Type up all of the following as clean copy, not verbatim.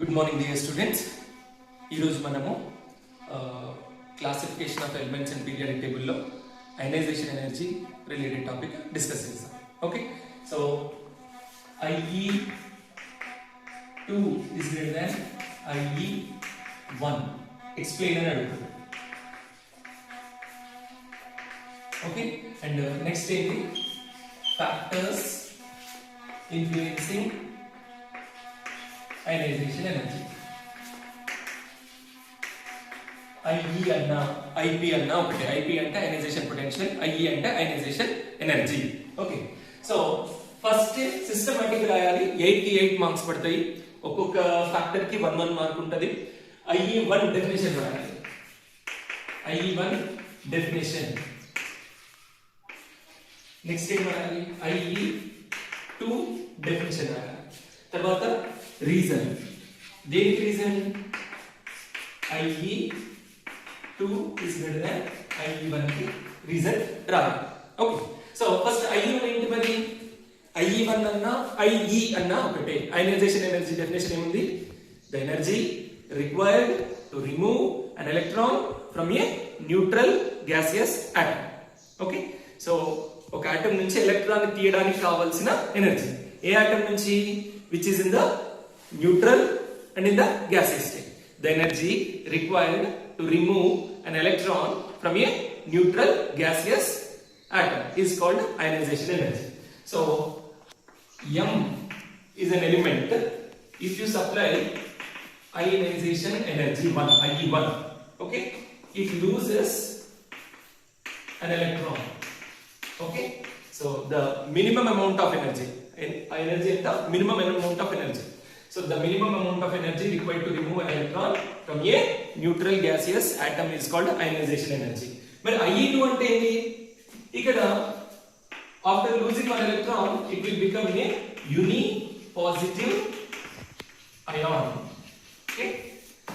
Good morning, dear students. ఈ రోజు మనము classification of elements and periodic table లో ionization energy related topic discuss చేద్దాం. Okay, so IE2 is greater than IE1. Explain అని అడుగుతుంది. Okay, and next ఏంటి? Factors influencing ionization energy. IE అన్నా IP అన్నా ఒకటే. IP అంటే ionization potential, IE అంటే ionization energy. Okay, so first systematic రాయాలి. 8 కి 8 మార్క్స్ పడతాయి. ఒక్కొక్క ఫ్యాక్టర్ కి 1 మార్క్ ఉంటది. IE1 డెఫినిషన్ రాయాలి. IE1 definition. నెక్స్ట్ ఏం రాయాలి? IE2 డెఫినిషన్ రాయాలి. తర్వాత రీజన్. దేనికి reason? IE2 is greater than IE1 కి రీజన్ రావాలి. ఓకే, సో ఫస్ట్ IE1 ఏంటి మరి? IE1 అన్నా IE అన్నా ఒకటే. అయనైజేషన్ ఎనర్జీ డెఫినేషన్ ఏముంది? The energy required to remove an electron from a neutral gaseous atom. Okay, so ఒక ఆటమ్ నుంచి ఎలక్ట్రాన్ తీయడానికి కావాల్సిన ఎనర్జీ. ఏ ఆటమ్ నుంచి? which is in the neutral and in the gaseous state. The energy required to remove an electron from a neutral gaseous atom is called ionization energy. So M is an element. If you supply ionization energy 1, IE1, okay, it loses an electron. Okay, so the minimum amount of energy is the minimum amount of energy. So the minimum amount of energy required to remove an electron from a neutral gaseous atom is called ionization energy. But IE2 ante enti? Ikkada after losing one electron it will become a unipositive ion. Okay,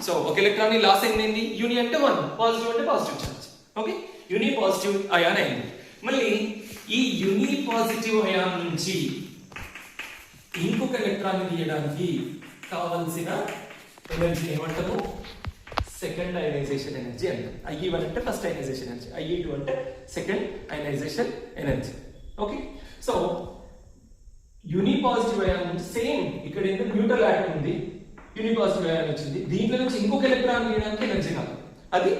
so oka electron ni loss ayindi. Uni ante 1, positive ante positive charge. Okay, unipositive ion ayindi. Malli ee unipositive ion nunchi ఇంకొక electron తీయడానికి కావాల్సిన energy ఏమంటాము? Second ionization energy అంటారు. IE1 అంటే first ionisation energy, IE2 అంటే second ionization energy. Okay, so unipositive ion నుంచి same ఇక్కడ ఏంటో న్యూట్రల్ ఆటమ్ ఉంది, యూనిపాజిటివ్ అయాన్ వచ్చింది. దీంట్లో నుంచి ఇంకొక ఎలక్ట్రాన్ తీయడానికి ఎనర్జీ కావాలి. అది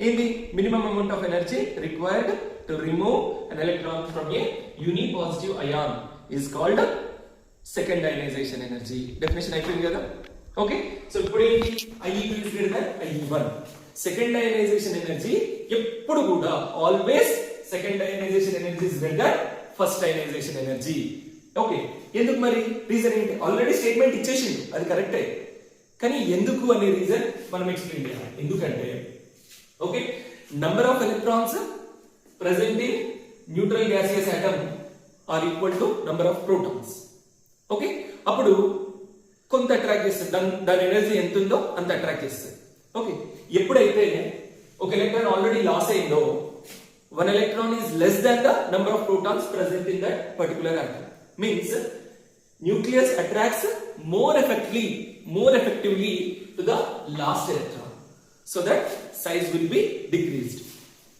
ఏంటి? Minimum amount of energy required to remove an electron from a unipositive ion is called second ionization energy. Definition అయిపోయింది కదా. ఓకే, సో ఇప్పుడు ఏంటి? IE2 is greater than IE1. Second ionization energy ఎప్పుడు కూడా always second ionization energy is greater than first ionisation energy. Okay, ఎందుకు మరి? Reason ఏంటి? Already statement ఇచ్చేసిండు, అది కరెక్టే. కానీ ఎందుకు అనే రీజన్ మనం ఎక్స్ప్లెయిన్ చేయాలి. ఎందుకంటే okay, number of electrons present in neutral gaseous atom are equal to number of protons. Okay, అప్పుడు కొంత అట్రాక్ట్ చేస్తుంది. దాని ఎనర్జీ ఎంత ఉందో అంత అట్రాక్ట్ చేస్తుంది. ఓకే, ఎప్పుడైతే ఒక ఎలక్ట్రాన్ ఆల్రెడీ లాస్ అయిందో one electron is less than the number of protons present in that particular atom. Means nucleus attracts more effectively to the last electron so that size will be decreased.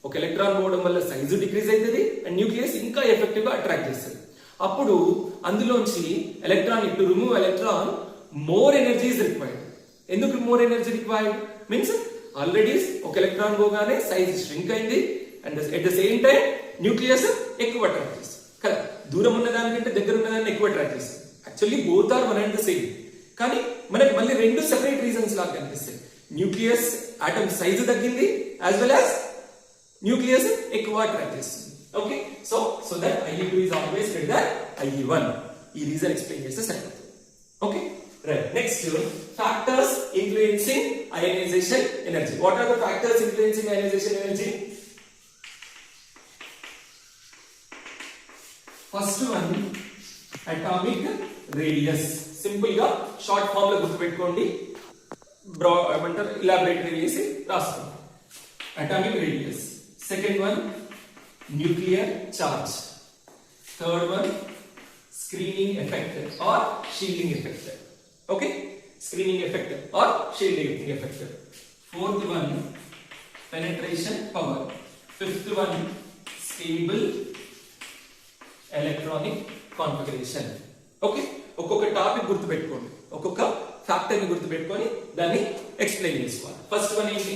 ఒక electron పోవడం వల్ల size decrease అవుతుంది and nucleus ఇంకా effective గా attract చేస్తుంది. అప్పుడు అందులోంచి electron to remove electron more energy is required. ఎందుకు more energy required? Means already ఒక ఎలక్ట్రాన్ పోగానే సైజ్ ష్రింక్ అయింది and at the same time nucleus ఎక్కువ అట్రాక్ట్ చేస్తుంది కదా. దూరం ఉన్న దానికంటే దగ్గర ఉన్న దాన్ని ఎక్కువ అట్రాక్ట్ చేస్తుంది. Actually both are one and the same, కానీ మనకి మళ్ళీ రెండు సెపరేట్ రీజన్స్ లాగా కనిపిస్తాయి. న్యూక్లియస్ ఆటమ్ సైజు తగ్గింది యాజ్ వెల్ యాజ్ న్యూక్లియస్ ఎక్కువ అట్రాక్ట్ చేస్తుంది. Okay, so that IE2 is always greater than IE1. ఈ రీజన్ ఎక్స్ప్లెయిన్ చేస్తే సరిపోతుంది. Okay, right. Next, factors influencing ionization energy. What are the factors influencing ionization energy? First one atomic radius. Simple గా short form లో గుర్తుపెట్టుకోండి, ఏమంటారు ఇలాబరేటరీ చేసి రాస్తాం. Atomic radius. Second one nuclear charge. Third one screening effect or shielding effect. Okay, screening effect or shielding effect. Fourth one, penetration power. Fifth one, stable electronic configuration. Okay, ఒక్కొక్క topic గుర్తు పెట్టుకోండి, ఒక్కొక్క ఫ్యాక్టర్ ని గుర్తు పెట్టుకొని దాన్ని explain చేసుకోవాలి. First one ఏంటి?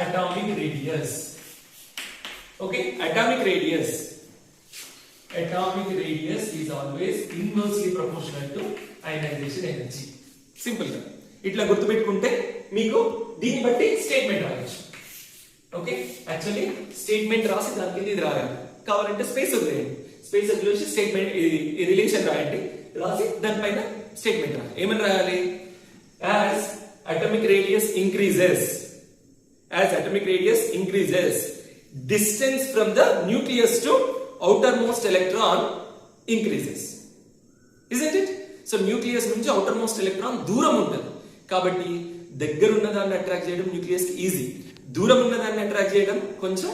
Atomic radius. Okay, atomic radius is always inversely proportional to ionization energy. Simple గా ఇట్లా గుర్తు పెట్టుకుంటే మీకు దీన్ని బట్టి స్టేట్మెంట్ రాయొచ్చు. ఓకే, యాక్చువల్లీ స్టేట్మెంట్ రాసి దానికి ఇది రాయాలి. కావాలంటే స్పేస్ వదిలేయండి, స్పేస్ వదిలేసి స్టేట్మెంట్ రిలేషన్ రాయండి, రాసి దానిపైన స్టేట్మెంట్ రాయాలి. ఏమని రాయాలి? As atomic radius increases distance from the nucleus to outermost electron increases, isn't it? So nucleus నుంచి outermost electron దూరం ఉంటుంది కాబట్టి దగ్గర ఉన్న దాన్ని అట్రాక్ట్ చేయడం న్యూక్లియస్ కి ఈజీ, దూరం ఉన్న దాన్ని అట్రాక్ట్ చేయడం కొంచెం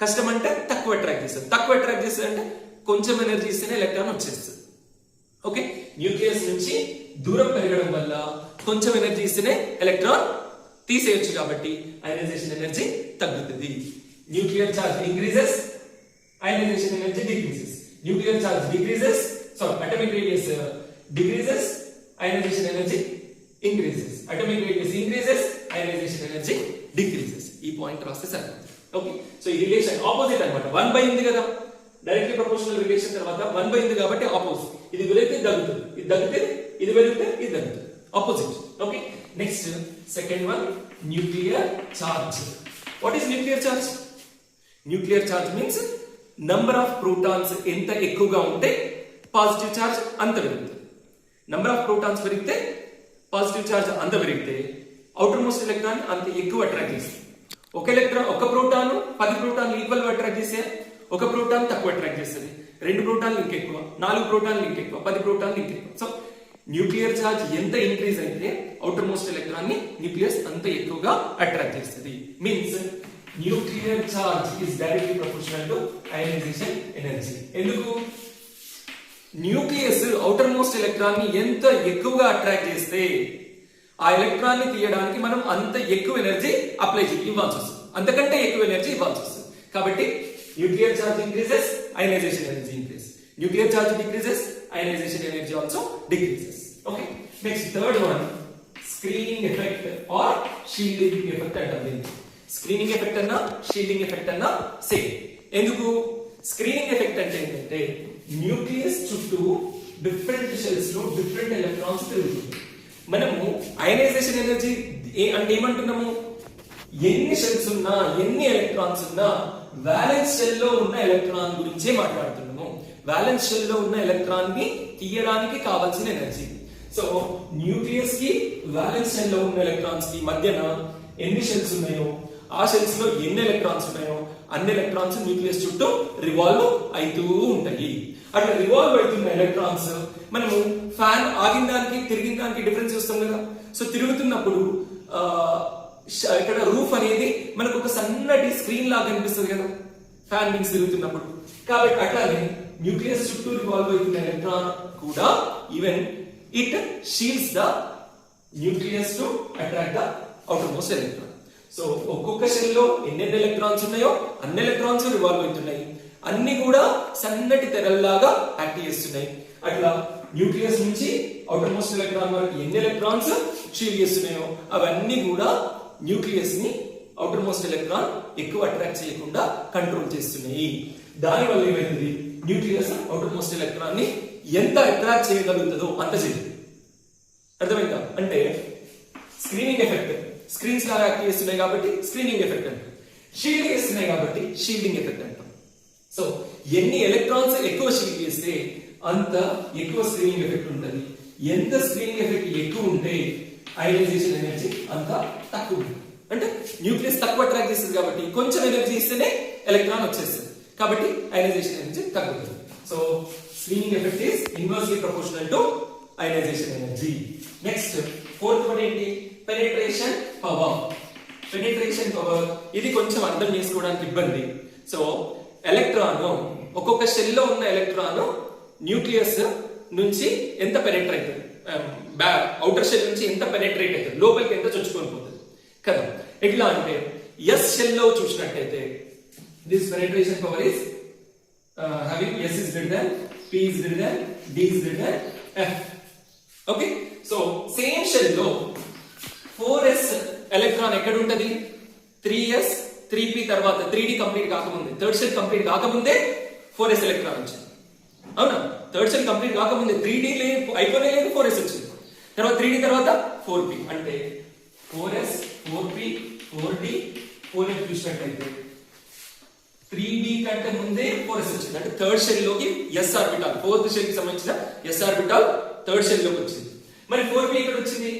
కష్టం అంటే తక్కువ అట్రాక్ట్ చేస్తుంది అంటే కొంచెం ఎనర్జీ ఇస్తేనే ఎలక్ట్రాన్ వచ్చేస్తుంది. ఓకే, న్యూక్లియస్ నుంచి దూరం పెరగడం వల్ల కొంచెం ఎనర్జీ ఇస్తేనే ఎలక్ట్రాన్ తీసేయొచ్చు కాబట్టి అయనైజేషన్ ఎనర్జీ తగ్గుతుంది. Nuclear charge increases, ionisation energy decreases. Nuclear charge decreases, atomic radius decreases, ionisation energy increases. Atomic radius increases, ionisation energy decreases. ఈ పాయింట్ రాస్తే సరిపోతుంది. ఓకే, సో ఈ రిలేషన్ ఆపోజిట్ అన్నమాట. 1/, ఉంది కదా, డైరెక్ట్లీ ప్రపోర్షనల్ రిలేషన్ తర్వాత 1/, ఉంది కాబట్టి ఆపోజిట్. ఇది వెలిగితే తగ్గుతుంది, ఇది తగ్గితే ఇది వెలిగితే ఇది తగ్గుతుంది, opposite. Okay, next second one, nuclear charge. What is nuclear charge? Nuclear charge means number of protons ఎంత ఎక్కువగా ఉంటే పాజిటివ్ చార్జ్ అంత పెరుగుతుంది. నంబర్ ఆఫ్ ప్రోటాన్స్ పెరిగితే పాజిటివ్ చార్జ్ అంత పెరిగితే అవుటర్ మోస్ట్ ఎలక్ట్రాన్ అంత ఎక్కువ అట్రాక్ట్ చేస్తుంది. ఒక ప్రోటాన్ 10 ప్రోటాన్లు ఈక్వల్ గా అట్రాక్ట్ చేస్తే ఒక ప్రోటాన్ తక్కువ అట్రాక్ట్ చేస్తుంది, 2 ప్రోటాన్లు ఇంకెక్కువ, 4 ప్రోటాన్లు ఇంకెక్కువ, 10 ప్రోటాన్లు ఇంకెక్కువ. సో న్యూక్లియర్ చార్జ్ ఎంత ఇంక్రీజ్ అయితే అవుటర్ మోస్ట్ ఎలక్ట్రాన్ ని న్యూక్లియస్ అంత ఎక్కువగా అట్రాక్ట్ చేస్తుంది. Means nuclear charge is directly proportional to ionization energy. ఎందుకు? న్యూక్లియస్ అవుటర్ మోస్ట్ ఎలక్ట్రాన్ ని ఎంత ఎక్కువగా అట్రాక్ట్ చేస్తే ఆ ఎలక్ట్రాన్ ని తీయడానికి మనం అంత ఎక్కువ ఎనర్జీ ఇవ్వాల్సి వస్తుంది, అంతకంటే ఎక్కువ ఎనర్జీ ఇవ్వాల్సి వస్తుంది. కాబట్టి nuclear charge increases, ionisation energy increase. Nuclear charge decreases, ionization energy also decreases. Okay, next third one, screening effect or shielding effect అంటారు. స్క్రీనింగ్ ఎఫెక్ట్ అన్నా షీల్డింగ్ ఎఫెక్ట్ అన్నా సేమ్. ఎందుకు? స్క్రీనింగ్ ఎఫెక్ట్ అంటే ఏంటంటే న్యూక్లియస్ చుట్టూ డిఫరెంట్ షెల్స్ లో different electrons తిరుగుతుంది. మనము అయనైజేషన్ ఎనర్జీ అంటే ఏమంటున్నాము? ఎన్ని షెల్స్ ఉన్నా, ఎన్ని ఎలక్ట్రాన్స్ ఉన్నా వాలెన్స్ షెల్ లో ఉన్న ఎలక్ట్రాన్ గురించే మాట్లాడుతున్నాము. వాలెన్స్ షెల్ లో ఉన్న ఎలక్ట్రాన్ ని తీయడానికి కావాల్సిన ఎనర్జీ. సో న్యూక్లియస్ కి వాలెన్స్ షెల్ లో ఉన్న ఎలక్ట్రాన్స్ కి మధ్యన ఎన్ని షెల్స్ ఉన్నాయో, ఆ షెల్స్ లో ఎన్ని ఎలక్ట్రాన్స్ ఉన్నాయో అన్ని ఎలక్ట్రాన్స్ న్యూక్లియస్ చుట్టూ రివాల్వ్ అవుతూ ఉంటాయి. అట్లా రివాల్వ్ అవుతున్న ఎలక్ట్రాన్స్ మనము ఫ్యాన్ ఆగిన దానికి తిరిగిన దానికి డిఫరెన్స్ చూస్తాం కదా. సో తిరుగుతున్నప్పుడు ఇక్కడ రూఫ్ అనేది మనకు ఒక సన్నటి స్క్రీన్ లాగా కనిపిస్తుంది కదా ఫ్యాన్ వింగ్స్ తిరుగుతున్నప్పుడు. కాబట్టి అట్లానే న్యూక్లియస్ చుట్టూ రివాల్వ్ అవుతున్న ఎలక్ట్రాన్ కూడా even it shields the nucleus to attract the outer most electron. So ఒక్కొక్క షెల్ లో ఎన్ని ఎలక్ట్రాన్స్ ఉన్నాయో అన్ని ఎలక్ట్రాన్స్ రివాల్వ్ అవుతున్నాయి, అన్ని కూడా సన్నటి తెరల్లాగా యాక్ట్ చేస్తున్నాయి. అట్లా న్యూక్లియస్ నుంచి అవుటర్ మోస్ట్ ఎలక్ట్రాన్ వరకు ఎన్ని ఎలక్ట్రాన్స్ షీల్డ్ చేస్తున్నాయో అవన్నీ కూడా న్యూక్లియస్ ని అవుటర్ మోస్ట్ ఎలక్ట్రాన్ ఎక్కువ అట్రాక్ట్ చేయకుండా కంట్రోల్ చేస్తున్నాయి. దానివల్ల ఏమైంది? న్యూక్లియస్ అవుటర్ మోస్ట్ ఎలక్ట్రాన్ ని ఎంత అట్రాక్ట్ చేయగలుగుతుందో అంత చేయదు. అర్థమైందా? అంటే స్క్రీనింగ్ ఎఫెక్ట్, స్క్రీన్స్ లాగా యాక్ట్ చేస్తున్నాయి కాబట్టి స్క్రీనింగ్ ఎఫెక్ట్ అంటాం, షీల్డ్ చేస్తున్నాయి కాబట్టి షీల్డింగ్ ఎఫెక్ట్ అంటాం. సో ఎన్ని ఎలక్ట్రాన్స్ ఎక్కువ షీల్డ్ చేస్తే అంత ఎక్కువ స్క్రీనింగ్ ఎఫెక్ట్ ఉంటుంది. ఎంత స్క్రీనింగ్ ఎఫెక్ట్ ఎక్కువ ఉంటే అయనైజేషన్ ఎనర్జీ అంత తక్కువ ఉంటుంది. అంటే న్యూక్లియస్ తక్కువ అట్రాక్ట్ చేస్తుంది కాబట్టి కొంచెం ఎనర్జీ ఇస్తేనే ఎలక్ట్రాన్ వచ్చేస్తుంది, కాబట్టి అయనైజేషన్ ఎనర్జీ తగ్గుతుంది. So screening effect is inversely proportional to ionization energy. Next fourth one ఏంటి? Penetration power. పెనిట్రేషన్ పవర్ ఇది కొంచెం అర్థం చేసుకోవడానికి ఇబ్బంది. సో ఎలక్ట్రాన్ ఒక్కొక్క షెల్ లో ఉన్న ఎలక్ట్రాన్ న్యూక్లియస్ నుంచి ఎంత పెనెట్రేట్ అవుటర్ షెల్ నుంచి ఎంత పెనెట్రేట్ అవుతుంది, లోపలికి ఎంత చొచ్చుకొని పోతుంది కదా. ఎట్లా అంటే ఎస్ షెల్ లో చూసినట్టయితే this penetration power is having S is greater than P is greater than D is greater than F. Okay, so same shell లో 4s ఎలక్ట్రాన్ ఎక్కడ ఉంటది, 3s 3p తర్వాత 3d కంప్లీట్ కాకముందే, థర్డ్ షెల్ కంప్లీట్ కాకముందే 4s electron వచ్చింది. అవునా, third shell complete కాకముందే 3d అయిపోనే లేదు, 4s వచ్చింది. తర్వాత 3d తర్వాత 4p అంటే 4s 4p 4d 4f చూసినట్లయితే 3d కంటే ముందే 4s వచ్చింది. అంటే థర్డ్ షెల్ లోకి s ఆర్బిటాల్, ఫోర్త్ షెల్ కి సంబంధించిన s ఆర్బిటాల్ థర్డ్ షెల్ లోకి వచ్చింది. మరి 4p ఎక్కడ వచ్చింది,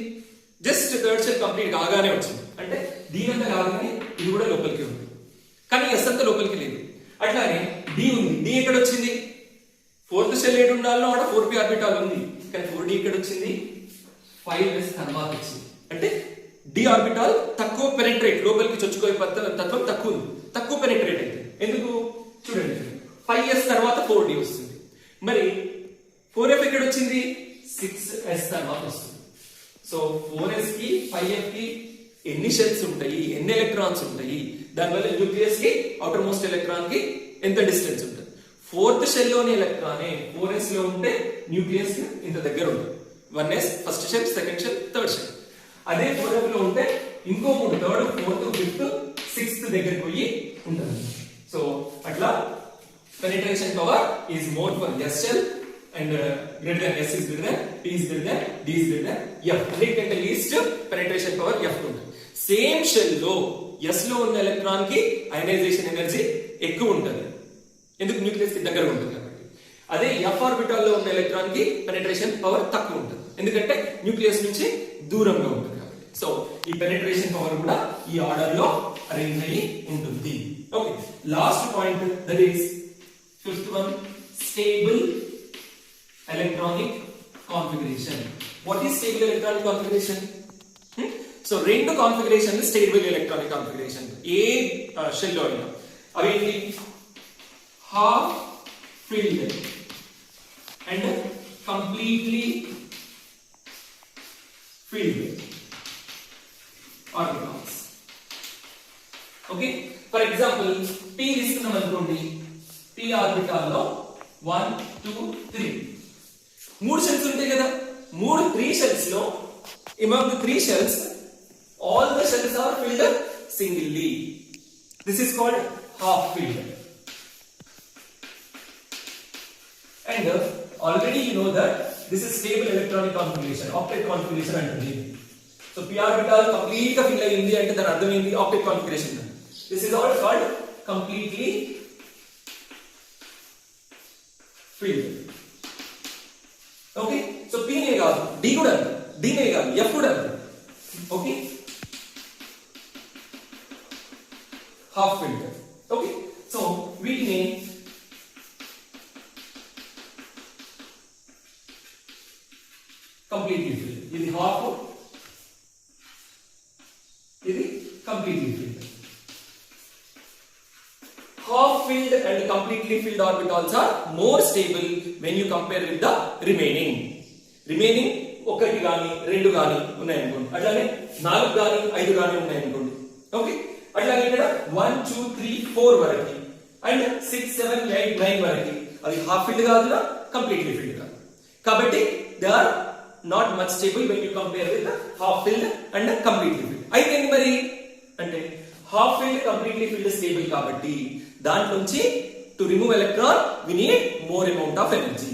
జస్ట్ థర్డ్ షెల్ కంప్లీట్ కాగానే వచ్చింది. అంటే దీనంతా కాగానే ఇది కూడా లోపలికి ఉంది, కానీ s అంతా లోపలికి లేదు. అట్లానే d ఉంది, d ఎక్కడ వచ్చింది, ఫోర్త్ షెల్ ఏడు ఉండాలో అక్కడ 4p ఆర్బిటాల్ ఉంది, కానీ 4d ఎక్కడ వచ్చింది, 5s తర్వాత వచ్చింది. అంటే d ఆర్బిటాల్ తక్కువ పెనెట్రేట్, లోపలికి చొచ్చుకోే తత్వం తక్కువ ఉంది, తక్కువ పెనెట్రేట్ అయితే. ఎందుకు చూడండి, 5s తర్వాత 4d వస్తుంది. మరి 4f ఎక్కడ వచ్చింది, 6s తర్వాత వస్తుంది. సో 4s కి 5f కి ఎన్ని షెల్స్ ఉంటాయి, ఎన్ని ఎలక్ట్రాన్స్ ఉంటాయి, దానివల్ల న్యూక్లియస్ కి అవుటర్ మోస్ట్ ఎలక్ట్రాన్ కి ఎంత డిస్టెన్స్ ఉంటుంది. ఫోర్త్ షెల్ లోని ఎలక్ట్రానే 4s లో ఉంటే న్యూక్లియస్ కి ఇంత దగ్గర ఉంటుంది, 1s first shell, second shell, third shell. అదే 4f లో ఉంటే ఇంకో 3 థర్డ్, ఫోర్త్, ఫిఫ్త్, సిక్స్త్ దగ్గరికి పోయి ఉంటుంది. సో అట్లా penetration power is more for S shell and greater than S is greater than P is greater than D is greater than F. అన్నిటికంటే least penetration power F ఉంటుంది. Same shell లో S లో ఉన్న electron కి ionisation energy ఎక్కువ ఉంటుంది, ఎందుకు nucleus కి దగ్గర ఉంటుంది కాబట్టి. అదే F ఆర్బిటాల్ లో ఉన్న ఎలక్ట్రాన్ కి penetration power తక్కువ ఉంటుంది, ఎందుకంటే న్యూక్లియస్ నుంచి దూరంగా ఉంటుంది కాబట్టి. సో ఈ penetration power కూడా ఈ ఆర్డర్ లో అరేంజ్ అయ్యి ఉంటుంది. Okay, last point, that is fifth one, stable electronic configuration. What is stable electronic configuration? So రెండు కాన్ఫిగరేషన్ స్టేబుల్ ఎలక్ట్రానిక్ కాన్ఫిగరేషన్ ఏ షెల్ లో అయినా. అవి half filled and completely field orbitals. Okay, for example p తీసుకున్నాం అనుకోండి, p orbital లో 1 2 3 మూడు shells ఉంటాయి కదా. 3 షెల్స్ లో among the 3 shells all the shells are filled singly. This is called half filled. And already you know that this is stable electronic configuration, octet configuration అంటుంది. So p orbital complete గా fill అయ్యింది అంటే దాని అర్థం ఏంటి, octet configuration. This is all called completely filled. Okay, so p నే కాదు, d కూడా అంతే, d నే కాదు, f కూడా అంతే. Okay, half filled. Okay, so వీటిని completely filled. ఇది half, ఇది completely filled. Half filled and completely filled orbitals are more stable when you compare with the remaining. Remaining ఒకటి గాని రెండు గాని ఉన్నాయనుకోండి, అట్లానే 4 గాని 5 గాని ఉన్నాయనుకోండి. ఓకే, అట్లానే ఇక్కడ 1 2 3 4 వరకు అండ్ 6 7 8 9 వరకు అది హాఫ్ ఫిల్డ్ కాదు, కంప్లీట్లీ ఫిల్డ్ కాదు. కాబట్టి they are not much stable when you compare with half filled and completely filled. అయితే మరి అంటే half filled completely filled stable కాబట్టి దాంట్లోంచి to remove electron we need more amount of energy.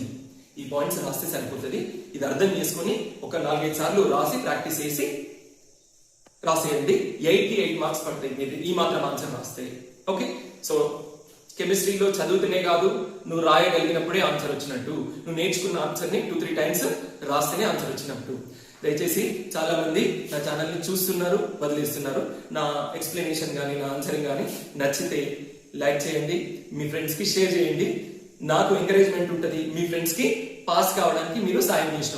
ఈ points రాస్తే సరిపోతుంది. ఇది అర్థం చేసుకొని ఒక 4-5 సార్లు రాసి ప్రాక్టీస్ చేసి రాసేయండి. 88 మార్క్స్ పడతాయి మీరు ఈ మాత్రం ఆన్సర్ రాస్తే. ఓకే, సో కెమిస్ట్రీలో చదువుతూనే కాదు, నువ్వు రాయగలిగినప్పుడే ఆన్సర్ వచ్చినట్టు, నువ్వు నేర్చుకున్న ఆన్సర్ని 2-3 టైమ్స్ రాస్తేనే ఆన్సర్ వచ్చినట్టు. దయచేసి చాలా మంది నా ఛానల్ని చూస్తున్నారు, వదిలేస్తున్నారు. నా ఎక్స్ప్లెనేషన్ కానీ నా ఆన్సరింగ్ కానీ నచ్చితే లైక్ చేయండి, మీ ఫ్రెండ్స్ కి షేర్ చేయండి. నాకు ఎంకరేజ్మెంట్ ఉంటుంది, మీ ఫ్రెండ్స్ కి పాస్ కావడానికి మీరు సాయం చేసిన